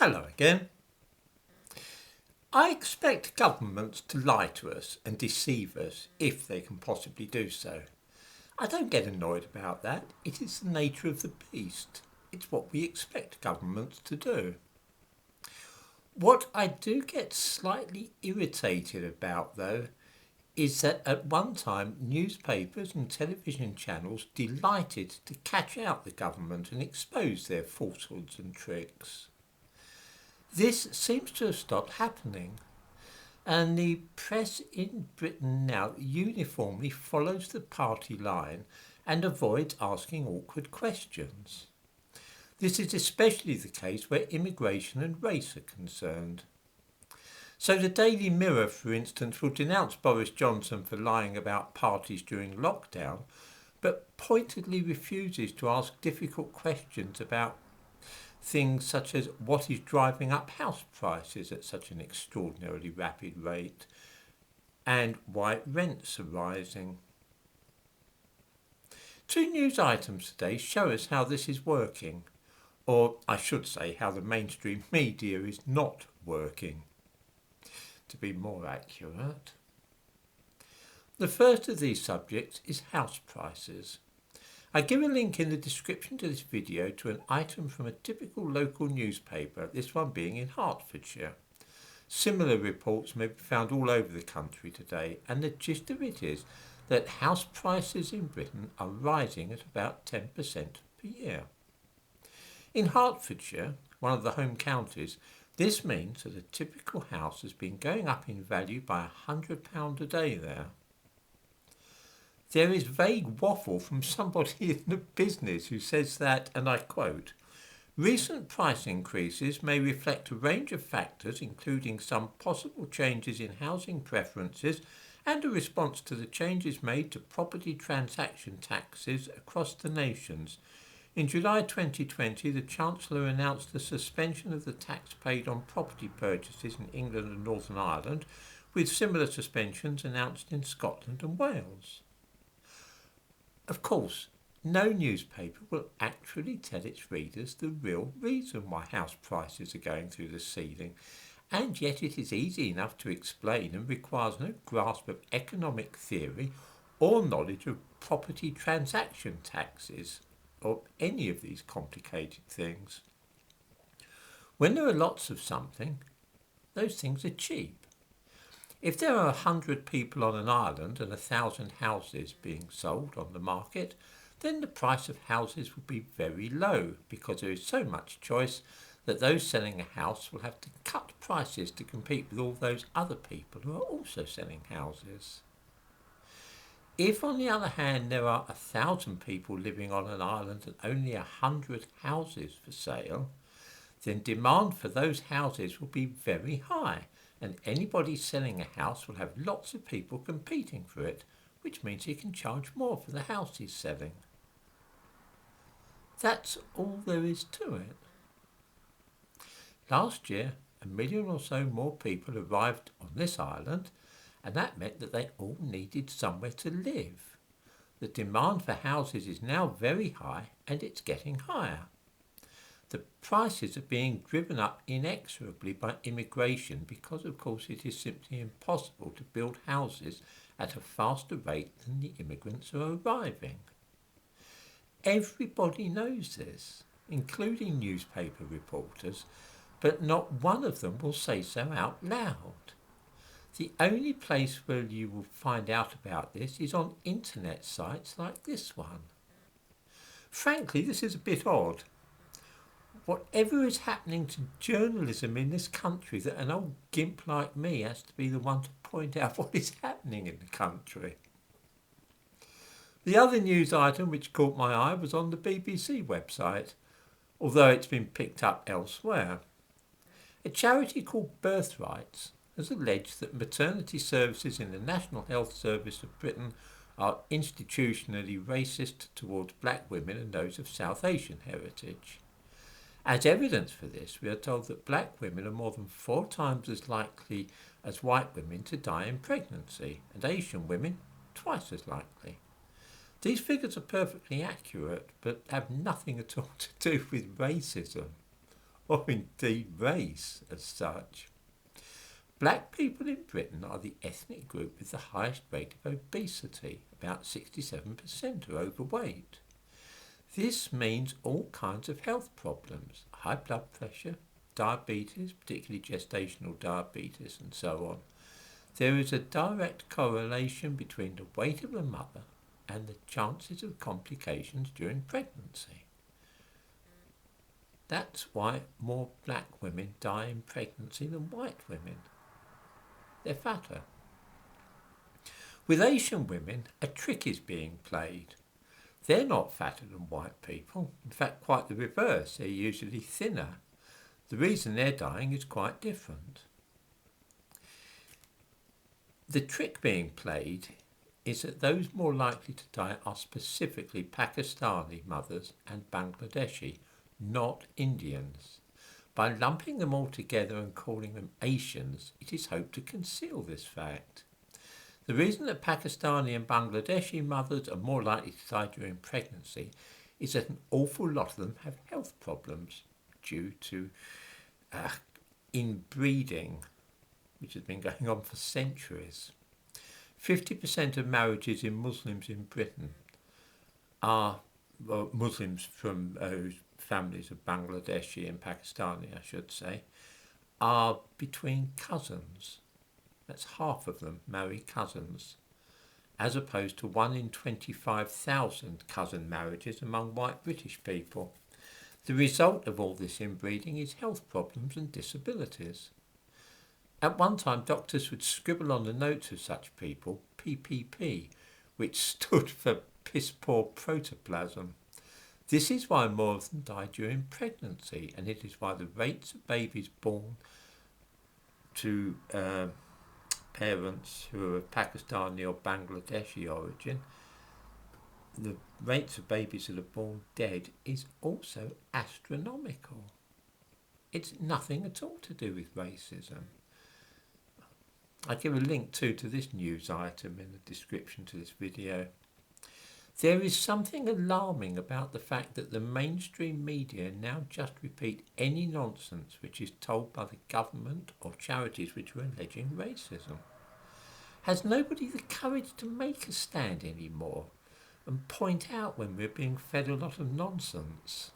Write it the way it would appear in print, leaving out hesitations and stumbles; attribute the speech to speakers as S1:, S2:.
S1: Hello again. I expect governments to lie to us and deceive us if they can possibly do so. I don't get annoyed about that. It is the nature of the beast. It's what we expect governments to do. What I do get slightly irritated about, though, is that at one time newspapers and television channels delighted to catch out the government and expose their falsehoods and tricks. This seems to have stopped happening, and the press in Britain now uniformly follows the party line and avoids asking awkward questions. This is especially the case where immigration and race are concerned. So the Daily Mirror, for instance, will denounce Boris Johnson for lying about parties during lockdown, but pointedly refuses to ask difficult questions about things such as what is driving up house prices at such an extraordinarily rapid rate and why rents are rising. Two news items today show us how this is working, or I should say how the mainstream media is not working, to be more accurate. The first of these subjects is house prices. I give a link in the description to this video to an item from a typical local newspaper, this one being in Hertfordshire. Similar reports may be found all over the country today, and the gist of it is that house prices in Britain are rising at about 10% per year. In Hertfordshire, one of the home counties, this means that a typical house has been going up in value by £100 a day there. There is vague waffle from somebody in the business who says that, and I quote, "Recent price increases may reflect a range of factors, including some possible changes in housing preferences and a response to the changes made to property transaction taxes across the nations. In July 2020, the Chancellor announced the suspension of the tax paid on property purchases in England and Northern Ireland, with similar suspensions announced in Scotland and Wales." Of course, no newspaper will actually tell its readers the real reason why house prices are going through the ceiling, and yet it is easy enough to explain and requires no grasp of economic theory or knowledge of property transaction taxes, or any of these complicated things. When there are lots of something, those things are cheap. If there are 100 people on an island and 1,000 houses being sold on the market, then the price of houses will be very low because there is so much choice that those selling a house will have to cut prices to compete with all those other people who are also selling houses. If, on the other hand, there are 1,000 people living on an island and only 100 houses for sale, then demand for those houses will be very high, and anybody selling a house will have lots of people competing for it, which means he can charge more for the house he's selling. That's all there is to it. Last year, 1 million or so more people arrived on this island, and that meant that they all needed somewhere to live. The demand for houses is now very high, and it's getting higher. The prices are being driven up inexorably by immigration because, of course, it is simply impossible to build houses at a faster rate than the immigrants are arriving. Everybody knows this, including newspaper reporters, but not one of them will say so out loud. The only place where you will find out about this is on internet sites like this one. Frankly, this is a bit odd. Whatever is happening to journalism in this country that an old gimp like me has to be the one to point out what is happening in the country. The other news item which caught my eye was on the BBC website, although it's been picked up elsewhere. A charity called Birthrights has alleged that maternity services in the National Health Service of Britain are institutionally racist towards black women and those of South Asian heritage. As evidence for this, we are told that black women are more than 4 times as likely as white women to die in pregnancy, and Asian women twice as likely. These figures are perfectly accurate, but have nothing at all to do with racism. or indeed race as such. Black people in Britain are the ethnic group with the highest rate of obesity. About 67% are overweight. This means all kinds of health problems, high blood pressure, diabetes, particularly gestational diabetes and so on. There is a direct correlation between the weight of a mother and the chances of complications during pregnancy. That's why more black women die in pregnancy than white women. They're fatter. With Asian women, a trick is being played. They're not fatter than white people. In fact, quite the reverse. They're usually thinner. The reason they're dying is quite different. The trick being played is that those more likely to die are specifically Pakistani mothers and Bangladeshi, not Indians. By lumping them all together and calling them Asians, it is hoped to conceal this fact. The reason that Pakistani and Bangladeshi mothers are more likely to die during pregnancy is that an awful lot of them have health problems due to inbreeding, which has been going on for centuries. 50% of marriages in Muslims in Britain are Muslims from families of Bangladeshi and Pakistani, I should say, are between cousins. That's half of them marry cousins, as opposed to 1 in 25,000 cousin marriages among white British people. The result of all this inbreeding is health problems and disabilities. At one time, doctors would scribble on the notes of such people PPP, which stood for piss poor protoplasm. This is why more of them die during pregnancy, and it is why the rates of babies born to parents who are of Pakistani or Bangladeshi origin, the rates of babies that are born dead is also astronomical. It's nothing at all to do with racism. I give a link to this news item in the description to this video. There is something alarming about the fact that the mainstream media now just repeat any nonsense which is told by the government or charities which are alleging racism. Has nobody the courage to make a stand anymore and point out when we're being fed a lot of nonsense?